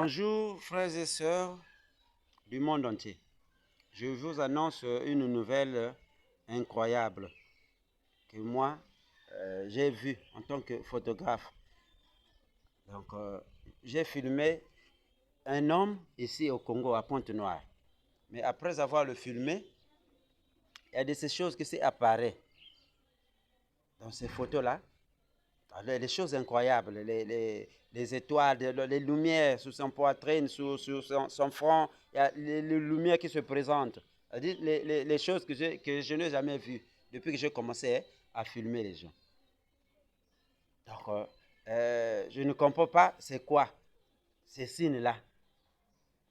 Bonjour frères et sœurs du monde entier. Je vous annonce une nouvelle incroyable que moi j'ai vue en tant que photographe. Donc j'ai filmé un homme ici au Congo à Pointe-Noire. Mais après avoir le filmé, il y a de ces choses qui apparaissent dans ces photos-là. Les choses incroyables, les étoiles, les lumières sur son poitrine, sur son front, il y a les lumières qui se présentent. Les choses que je n'ai jamais vues depuis que j'ai commencé à filmer les gens. Donc, je ne comprends pas c'est quoi ces signes-là.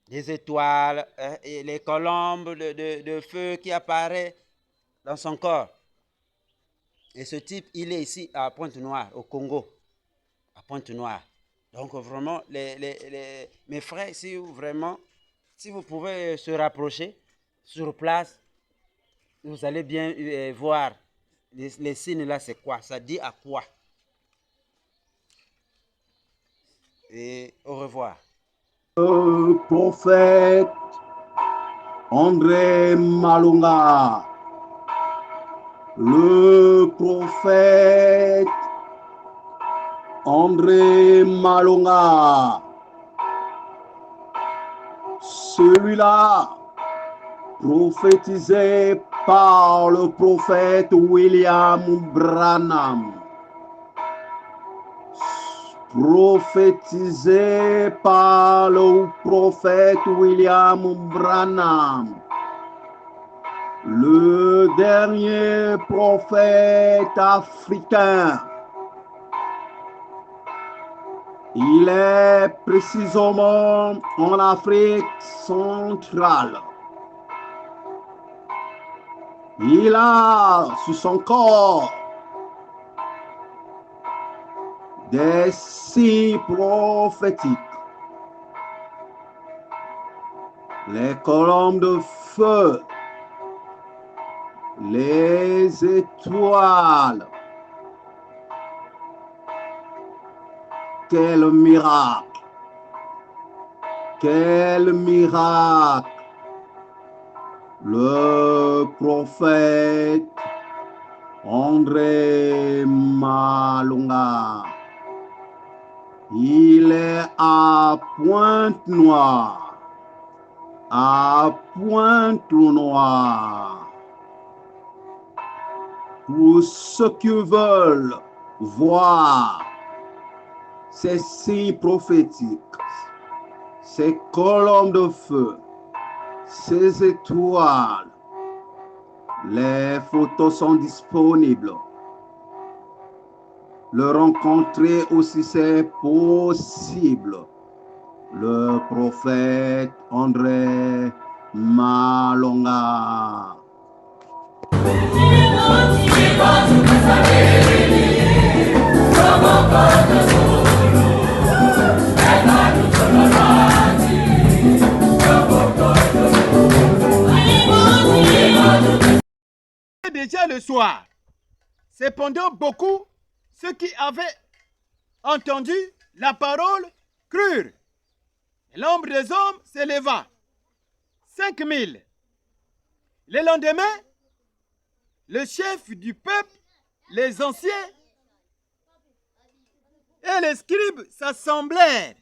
Les étoiles, et les colombes de feu qui apparaissent dans son corps. Et ce type, il est ici à Pointe-Noire, au Congo. À Pointe-Noire. Donc vraiment, mes frères, si vous pouvez se rapprocher sur place, vous allez bien voir les signes là, c'est quoi, ça dit à quoi. Et au revoir. Le prophète André Malunga. Le prophète André Malunga. Celui-là, prophétisé par le prophète William Branham. Prophétisé par le prophète William Branham. Le dernier prophète africain. Il est précisément en Afrique centrale. Il a sur son corps des signes prophétiques. Les colombes de feu, les étoiles. Quel miracle! Quel miracle! Le prophète André Malunga. Il est à Pointe-Noire. À Pointe-Noire. Pour ceux qui veulent voir ces signes prophétiques, ces colombes de feu, ces étoiles, les photos sont disponibles. Le rencontrer aussi c'est possible. Le prophète André Malunga. Déjà le soir. Cependant, beaucoup, ceux qui avaient entendu la parole, crurent. L'ombre des hommes s'éleva. 5000. Le lendemain, le chef du peuple, les anciens et les scribes s'assemblèrent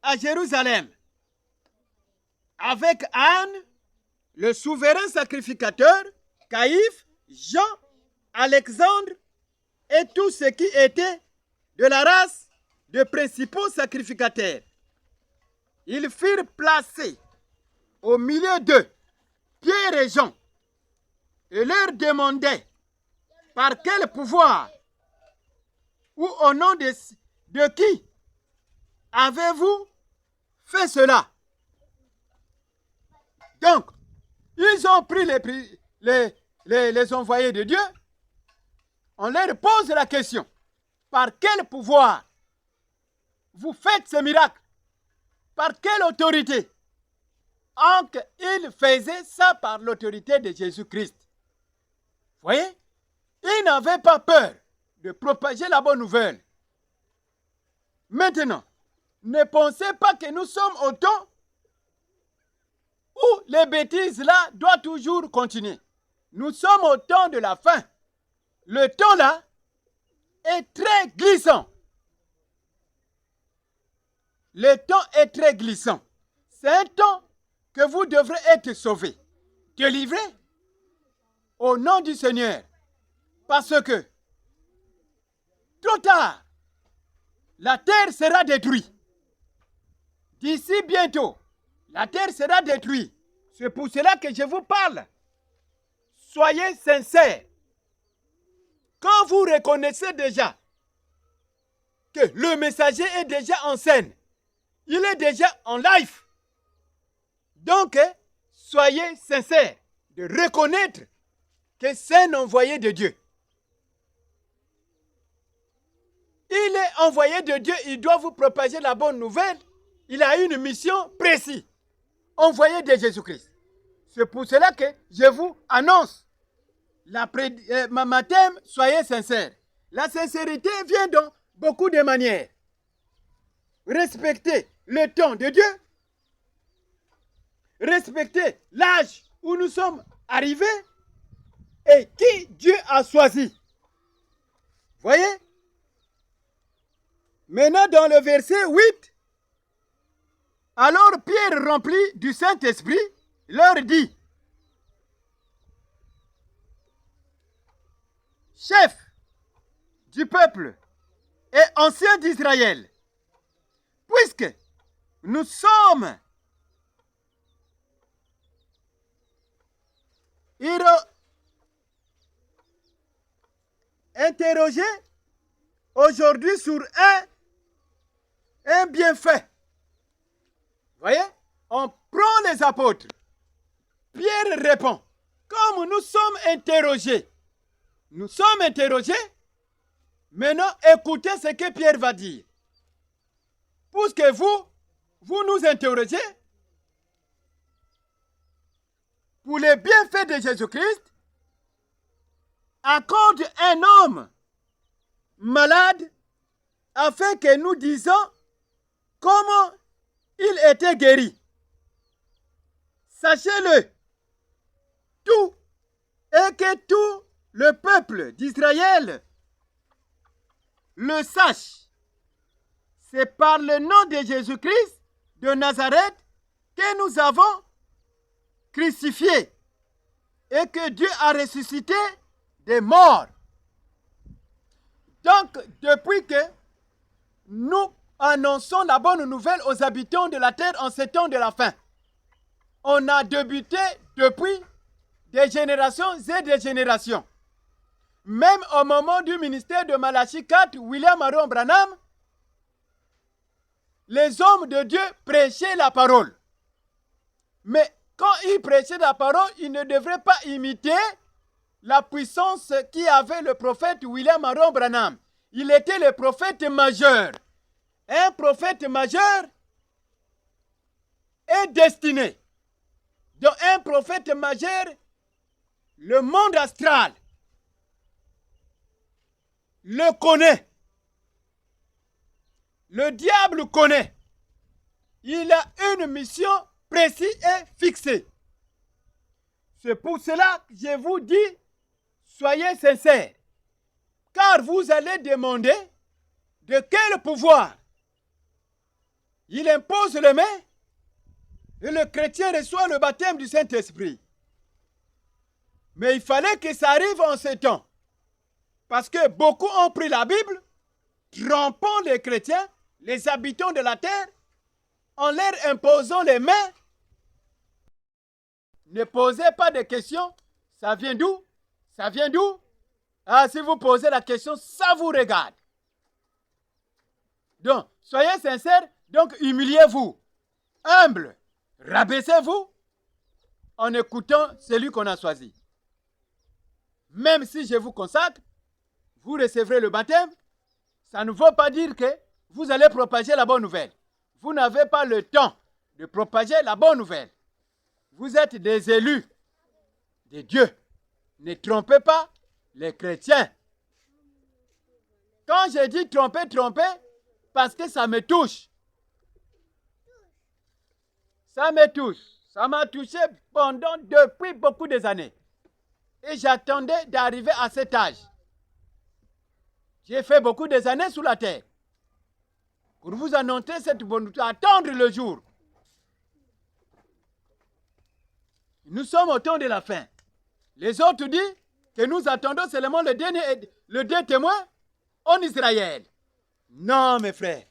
à Jérusalem avec Anne, le souverain sacrificateur, Caïphe, Jean, Alexandre et tous ceux qui étaient de la race de principaux sacrificateurs. Ils furent placés au milieu d'eux, Pierre et Jean, et leur demandaient par quel pouvoir ou au nom de qui avez-vous fait cela? Donc, ils ont pris les envoyés de Dieu. On leur pose la question. Par quel pouvoir vous faites ce miracle? Par quelle autorité? Donc, ils faisaient ça par l'autorité de Jésus-Christ. Vous voyez? Ils n'avaient pas peur de propager la bonne nouvelle. Maintenant, Ne pensez pas que nous sommes au temps où les bêtises là doivent toujours continuer. Nous sommes au temps de la fin. Le temps là est très glissant. Le temps est très glissant. C'est un temps que vous devrez être sauvés, délivrés au nom du Seigneur. Parce que, trop tard, la terre sera détruite. D'ici bientôt, la terre sera détruite. C'est pour cela que je vous parle. Soyez sincères. Quand vous reconnaissez déjà que le messager est déjà en scène, il est déjà en live. Donc, soyez sincères de reconnaître que c'est un envoyé de Dieu. Il est envoyé de Dieu, il doit vous propager la bonne nouvelle. Il a une mission précise, envoyé de Jésus-Christ. C'est pour cela que je vous annonce, ma thème, soyez sincères. La sincérité vient dans beaucoup de manières. Respectez le temps de Dieu. Respectez l'âge où nous sommes arrivés et qui Dieu a choisi. Voyez? Maintenant, dans le verset 8, alors Pierre, rempli du Saint-Esprit, leur dit, chef du peuple et ancien d'Israël, puisque nous sommes interrogés aujourd'hui sur un bienfait. Voyez, on prend les apôtres. Pierre répond, comme nous sommes interrogés, maintenant écoutez ce que Pierre va dire. Puisque vous nous interrogez, pour les bienfaits de Jésus-Christ, accorde un homme malade afin que nous disions comment il était guéri. Sachez-le, tout, et que tout le peuple d'Israël le sache. C'est par le nom de Jésus-Christ de Nazareth que nous avons crucifié et que Dieu a ressuscité des morts. Donc, depuis que nous annonçons la bonne nouvelle aux habitants de la terre en ces temps de la fin, on a débuté depuis des générations et des générations. Même au moment du ministère de Malachie 4, William Marion Branham, les hommes de Dieu prêchaient la parole. Mais quand ils prêchaient la parole, ils ne devraient pas imiter la puissance qu'avait le prophète William Marion Branham. Il était le prophète majeur. Un prophète majeur est destiné. Donc un prophète majeur, le monde astral le connaît. Le diable connaît. Il a une mission précise et fixée. C'est pour cela que je vous dis, soyez sincères. Car vous allez demander de quel pouvoir il impose les mains et le chrétien reçoit le baptême du Saint-Esprit. Mais il fallait que ça arrive en ce temps. Parce que beaucoup ont pris la Bible, trompant les chrétiens, les habitants de la terre, en leur imposant les mains. Ne posez pas de questions. Ça vient d'où? Ça vient d'où? Ah, si vous posez la question, ça vous regarde. Donc, soyez sincères, donc humiliez-vous. Humble, rabaissez-vous en écoutant celui qu'on a choisi. Même si je vous consacre, vous recevrez le baptême, ça ne veut pas dire que vous allez propager la bonne nouvelle. Vous n'avez pas le temps de propager la bonne nouvelle. Vous êtes des élus de Dieu. Ne trompez pas les chrétiens. Quand je dis tromper, parce que ça me touche. Ça me touche. Ça m'a touché depuis beaucoup des années. Et j'attendais d'arriver à cet âge. J'ai fait beaucoup des années sous la terre. Pour vous annoncer cette bonne nouvelle, attendre le jour. Nous sommes au temps de la fin. Les autres disent que nous attendons seulement le dernier témoin en Israël. Non, mes frères.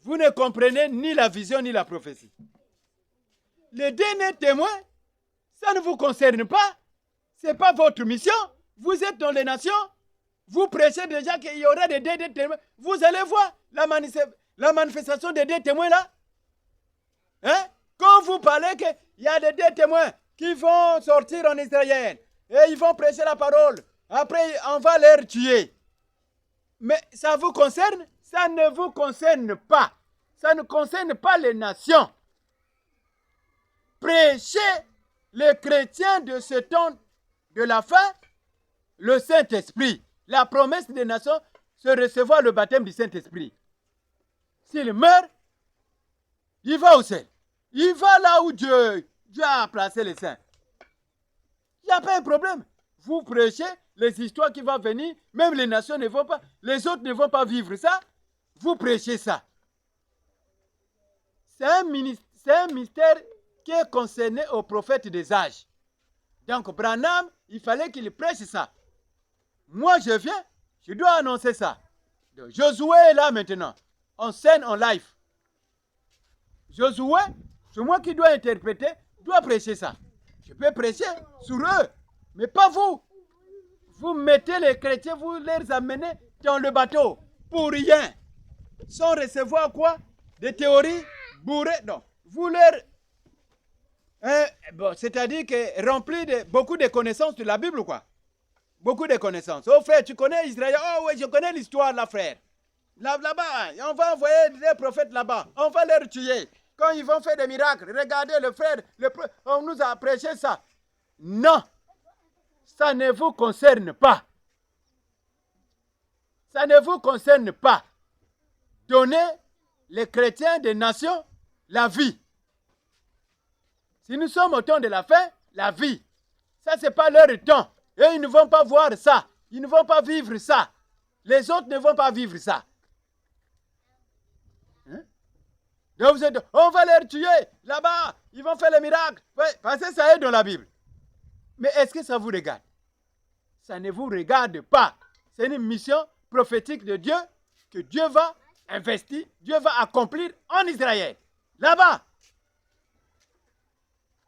Vous ne comprenez ni la vision ni la prophétie. Le dernier témoin, ça ne vous concerne pas. Ce n'est pas votre mission. Vous êtes dans les nations. Vous prêchez déjà qu'il y aura des derniers témoins. Vous allez voir la manifestation des deux témoins là. Hein? Quand vous parlez qu'il y a des deux témoins qui vont sortir en Israël et ils vont prêcher la parole, après on va les tuer. Mais ça vous concerne? Ça ne vous concerne pas. Ça ne concerne pas les nations. Prêchez les chrétiens de ce temps de la fin, le Saint-Esprit. La promesse des nations, c'est recevoir le baptême du Saint-Esprit. S'il meurt, il va au ciel. Il va là où Dieu a placé les saints. Il n'y a pas un problème. Vous prêchez les histoires qui vont venir, même les nations ne vont pas, les autres ne vont pas vivre ça. Vous prêchez ça. C'est un mystère qui est concerné aux prophètes des âges. Donc Branham, il fallait qu'il prêche ça. Moi, je viens, je dois annoncer ça. Donc, Josué est là maintenant, en scène, en live. Josué, c'est moi qui dois interpréter, dois prêcher ça. Je peux prêcher sur eux, mais pas vous. Vous mettez les chrétiens, vous les amenez dans le bateau, pour rien. Sans recevoir quoi? Des théories bourrées. Non, vous leur... c'est-à-dire que rempli de beaucoup de connaissances de la Bible, quoi. Beaucoup de connaissances. Oh frère, tu connais Israël? Oh oui, je connais l'histoire là, frère. Là-bas, on va envoyer des prophètes là-bas. On va les tuer. Quand ils vont faire des miracles, regardez le frère, on nous a prêché ça. Non, ça ne vous concerne pas. Ça ne vous concerne pas. Donnez les chrétiens des nations la vie. Si nous sommes au temps de la fin, la vie. Ça, ce n'est pas leur temps. Et ils ne vont pas voir ça. Ils ne vont pas vivre ça. Les autres ne vont pas vivre ça. Hein? Donc vous êtes, on va les tuer là-bas. Ils vont faire les miracles. Ouais, parce que ça est dans la Bible. Mais est-ce que ça vous regarde? Ça ne vous regarde pas. C'est une mission prophétique de Dieu que Dieu va investir, Dieu va accomplir en Israël. Là-bas.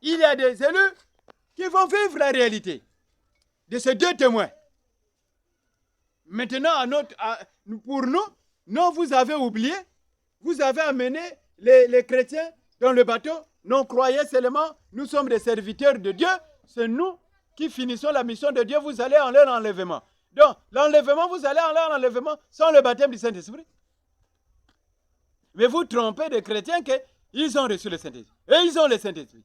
Il y a des élus qui vont vivre la réalité de ces deux témoins. Maintenant, pour nous, non, vous avez oublié, vous avez amené les chrétiens dans le bateau. Non, croyez seulement, nous sommes des serviteurs de Dieu. C'est nous qui finissons la mission de Dieu. Vous allez en leur enlèvement. Donc, l'enlèvement, vous allez en leur enlèvement sans le baptême du Saint-Esprit. Mais vous trompez des chrétiens qu'ils ont reçu le Saint-Esprit. Et ils ont le Saint-Esprit.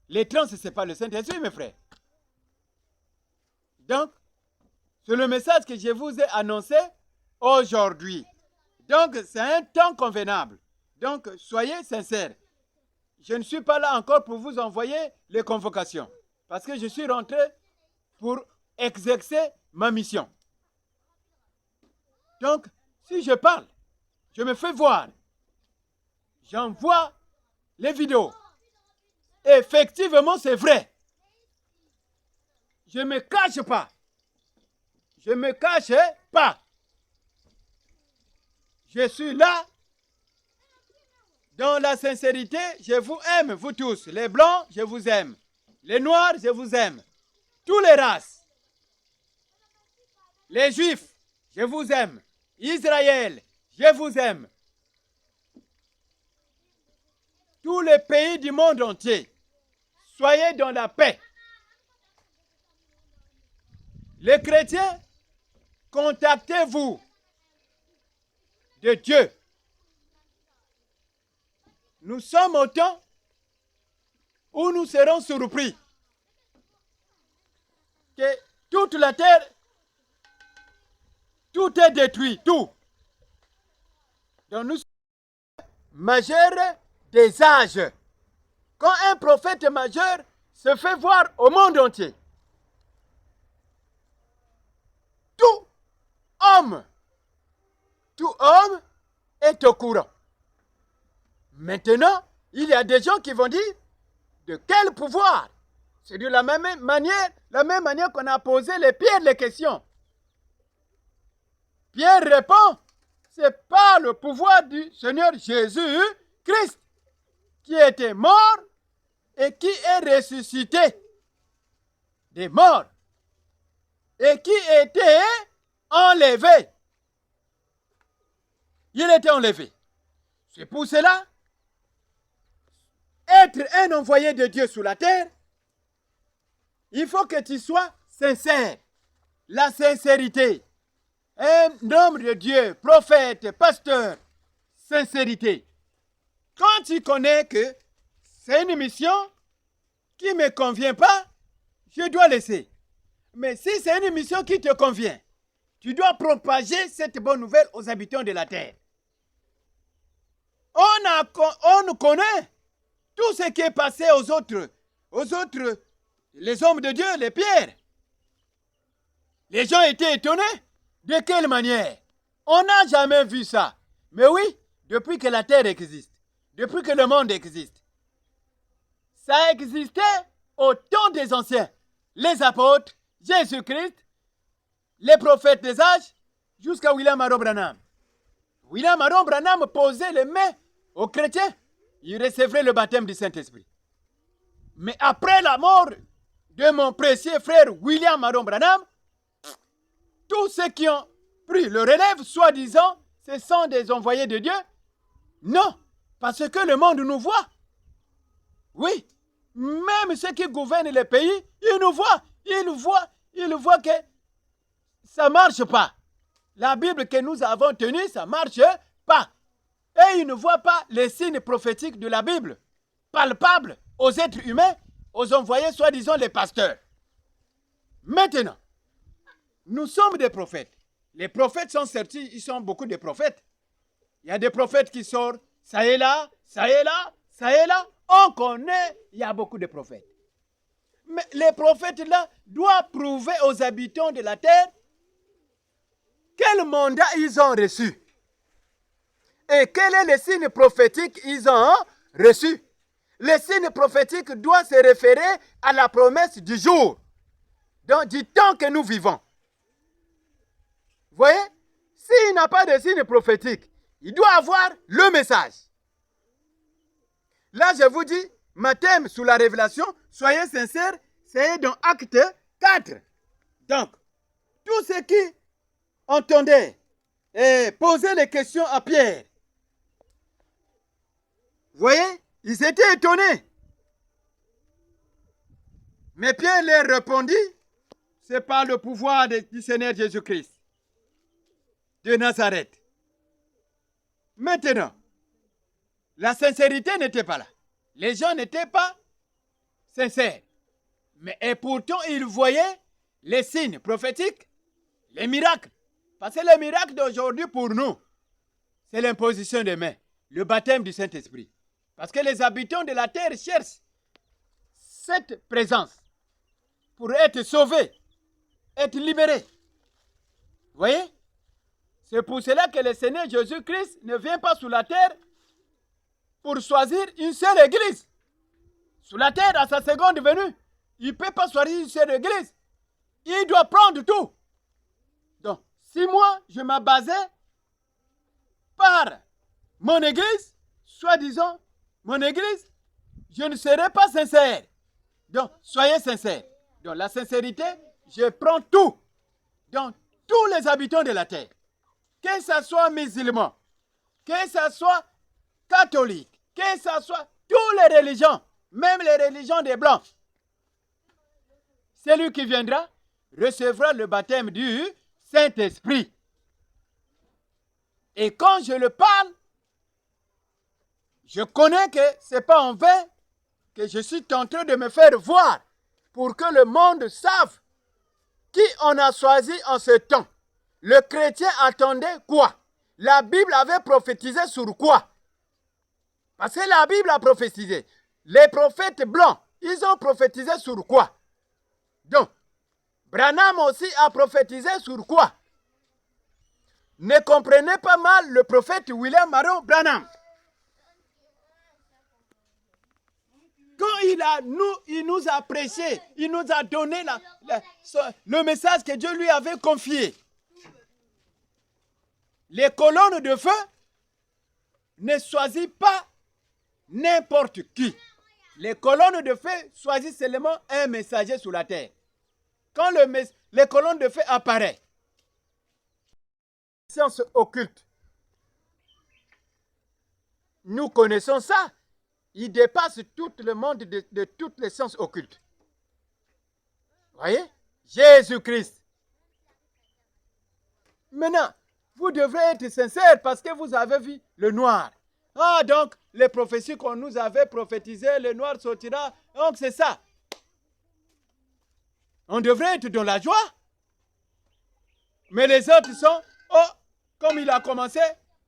Les trans, ce n'est pas le Saint-Esprit, mes frères. Donc, c'est le message que je vous ai annoncé aujourd'hui. Donc, c'est un temps convenable. Donc, soyez sincères. Je ne suis pas là encore pour vous envoyer les convocations. Parce que je suis rentré pour exercer ma mission. Donc, si je parle, je me fais voir. J'envoie les vidéos. Effectivement, c'est vrai. Je ne me cache pas. Je ne me cache pas. Je suis là. Dans la sincérité, je vous aime, vous tous. Les blancs, je vous aime. Les noirs, je vous aime. Toutes les races. Les juifs, je vous aime. Israël, je vous aime. Tous les pays du monde entier. Soyez dans la paix. Les chrétiens, contactez-vous de Dieu. Nous sommes au temps où nous serons surpris que toute la terre, tout est détruit, tout. Donc nous sommes majeurs des âges. Quand un prophète majeur se fait voir au monde entier, tout homme est au courant. Maintenant, il y a des gens qui vont dire, de quel pouvoir? C'est de la même manière qu'on a posé Pierre les questions. Pierre répond, c'est pas le pouvoir du Seigneur Jésus-Christ qui était mort et qui est ressuscité des morts et qui était enlevé. Il était enlevé. C'est pour cela, être un envoyé de Dieu sur la terre, il faut que tu sois sincère. La sincérité. Un homme de Dieu, prophète, pasteur, sincérité. Quand tu connais que c'est une mission qui ne me convient pas, je dois laisser. Mais si c'est une mission qui te convient, tu dois propager cette bonne nouvelle aux habitants de la terre. On connaît tout ce qui est passé aux autres, les hommes de Dieu, les pierres. Les gens étaient étonnés. De quelle manière? On n'a jamais vu ça. Mais oui, depuis que la terre existe, depuis que le monde existe, ça existait au temps des anciens. Les apôtres, Jésus-Christ, les prophètes des âges, jusqu'à William Aaron Branham. William Aaron Branham posait les mains aux chrétiens. Il recevrait le baptême du Saint-Esprit. Mais après la mort de mon précieux frère William Aaron Branham, tous ceux qui ont pris le relève, soi-disant, ce sont des envoyés de Dieu. Non, parce que le monde nous voit. Oui, même ceux qui gouvernent les pays, ils nous voient. Ils voient que ça ne marche pas. La Bible que nous avons tenue, ça ne marche pas. Et ils ne voient pas les signes prophétiques de la Bible, palpables aux êtres humains, aux envoyés, soi-disant les pasteurs. Maintenant, nous sommes des prophètes. Les prophètes sont sortis, ils sont beaucoup de prophètes. Il y a des prophètes qui sortent, ça est là, ça est là, ça est là. On connaît, il y a beaucoup de prophètes. Mais les prophètes-là doivent prouver aux habitants de la terre quel mandat ils ont reçu. Et quel est le signe prophétique qu'ils ont reçu. Le signe prophétique doit se référer à la promesse du jour, donc du temps que nous vivons. Vous voyez, s'il n'a pas de signe prophétique, il doit avoir le message. Là, je vous dis, ma thème sous la révélation, soyez sincères, c'est dans Acte 4. Donc, tous ceux qui entendaient et posaient les questions à Pierre, vous voyez, ils étaient étonnés. Mais Pierre leur répondit, c'est par le pouvoir du Seigneur Jésus-Christ de Nazareth. Maintenant, la sincérité n'était pas là. Les gens n'étaient pas sincères. Mais et pourtant, ils voyaient les signes prophétiques, les miracles. Parce que les miracles d'aujourd'hui pour nous, c'est l'imposition des mains, le baptême du Saint-Esprit. Parce que les habitants de la terre cherchent cette présence pour être sauvés, être libérés. Vous voyez? C'est pour cela que le Seigneur Jésus-Christ ne vient pas sur la terre pour choisir une seule église. Sur la terre, à sa seconde venue, il ne peut pas choisir une seule église. Il doit prendre tout. Donc, si moi, je m'abasais par mon église, soi-disant, mon église, je ne serais pas sincère. Donc, soyez sincères. Donc, la sincérité, je prends tout. Donc, tous les habitants de la terre. Que ce soit musulman, que ce soit catholique, que ce soit toutes les religions, même les religions des Blancs. Celui qui viendra recevra le baptême du Saint-Esprit. Et quand je le parle, je connais que ce n'est pas en vain que je suis en train de me faire voir pour que le monde sache qui on a choisi en ce temps. Le chrétien attendait quoi? La Bible avait prophétisé sur quoi? Parce que la Bible a prophétisé. Les prophètes blancs, ils ont prophétisé sur quoi? Donc, Branham aussi a prophétisé sur quoi? Ne comprenez pas mal le prophète William Marion Branham. Quand il nous a prêché, il nous a donné le message que Dieu lui avait confié. Les colonnes de feu ne choisissent pas n'importe qui. Les colonnes de feu choisissent seulement un messager sur la terre. Quand les colonnes de feu apparaissent, sciences occultes, nous connaissons ça. Il dépasse tout le monde de toutes les sciences occultes. Voyez? Jésus-Christ. Maintenant, vous devrez être sincère parce que vous avez vu le noir. Ah, donc, les prophéties qu'on nous avait prophétisées, le noir sortira. Donc, c'est ça. On devrait être dans la joie. Mais les autres sont, oh, comme il a commencé,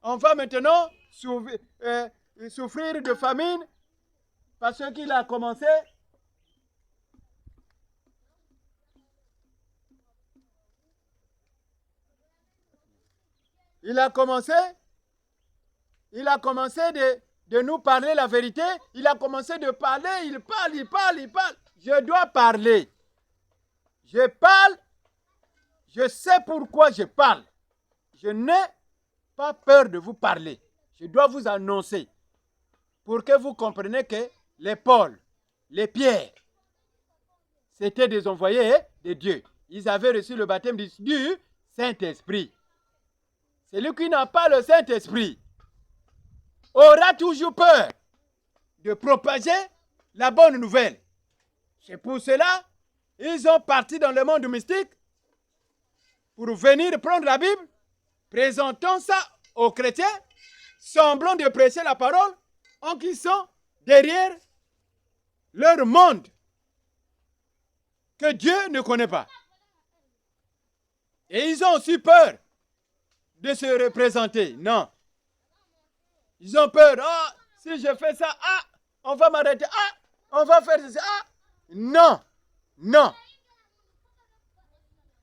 on va maintenant souffrir de famine parce qu'il a commencé. Il a commencé de nous parler la vérité. Il a commencé de parler, il parle. Je dois parler. Je parle. Je sais pourquoi je parle. Je n'ai pas peur de vous parler. Je dois vous annoncer pour que vous compreniez que les Paul, les Pierre, c'était des envoyés de Dieu. Ils avaient reçu le baptême du Saint-Esprit. Celui qui n'a pas le Saint-Esprit aura toujours peur de propager la bonne nouvelle. C'est pour cela ils ont parti dans le monde mystique pour venir prendre la Bible, présentons ça aux chrétiens, semblant de prêcher la parole, en qui sont derrière leur monde que Dieu ne connaît pas. Et ils ont aussi peur de se représenter. Non. Ils ont peur. Ah, si je fais ça, ah, on va m'arrêter. Ah, on va faire ça. Ah, non. Non.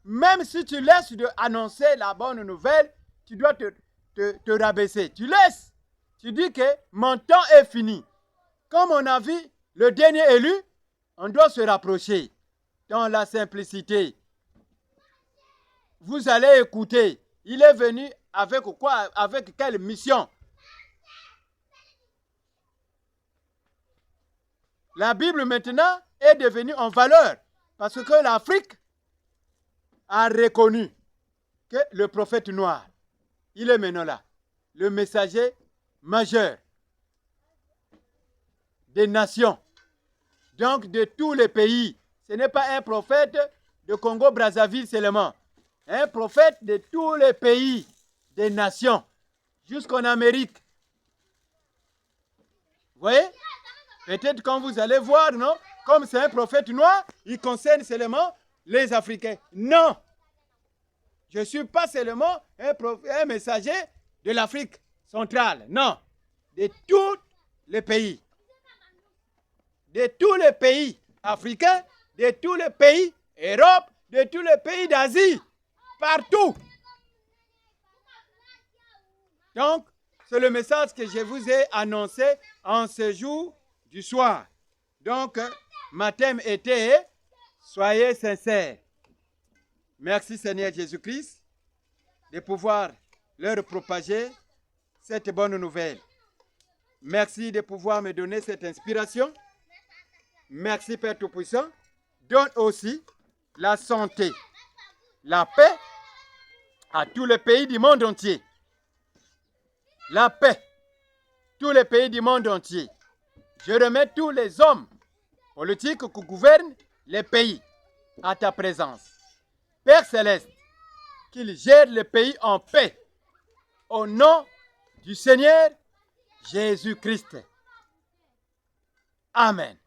Même si tu laisses annoncer la bonne nouvelle, tu dois te rabaisser. Tu laisses. Tu dis que mon temps est fini. Comme on a vu le dernier élu, on doit se rapprocher dans la simplicité. Vous allez écouter. Il est venu avec quoi? Avec quelle mission? La Bible maintenant est devenue en valeur parce que l'Afrique a reconnu que le prophète noir, il est maintenant là, le messager majeur des nations, donc de tous les pays. Ce n'est pas un prophète de Congo-Brazzaville seulement, un prophète de tous les pays, des nations, jusqu'en Amérique. Vous voyez? Peut-être quand vous allez voir, non? Comme c'est un prophète noir, il concerne seulement les Africains. Non! Je ne suis pas seulement un messager de l'Afrique centrale. Non! De tous les pays. De tous les pays africains, de tous les pays Europe, de tous les pays d'Asie. Partout! Donc, c'est le message que je vous ai annoncé en ce jour du soir. Donc, ma thème était « Soyez sincères ». Merci Seigneur Jésus-Christ de pouvoir leur propager cette bonne nouvelle. Merci de pouvoir me donner cette inspiration. Merci Père Tout-Puissant. Donne aussi la santé, la paix à tous les pays du monde entier. La paix, tous les pays du monde entier. Je remets tous les hommes politiques qui gouvernent les pays à ta présence. Père Céleste, qu'il gère le pays en paix. Au nom du Seigneur Jésus-Christ. Amen.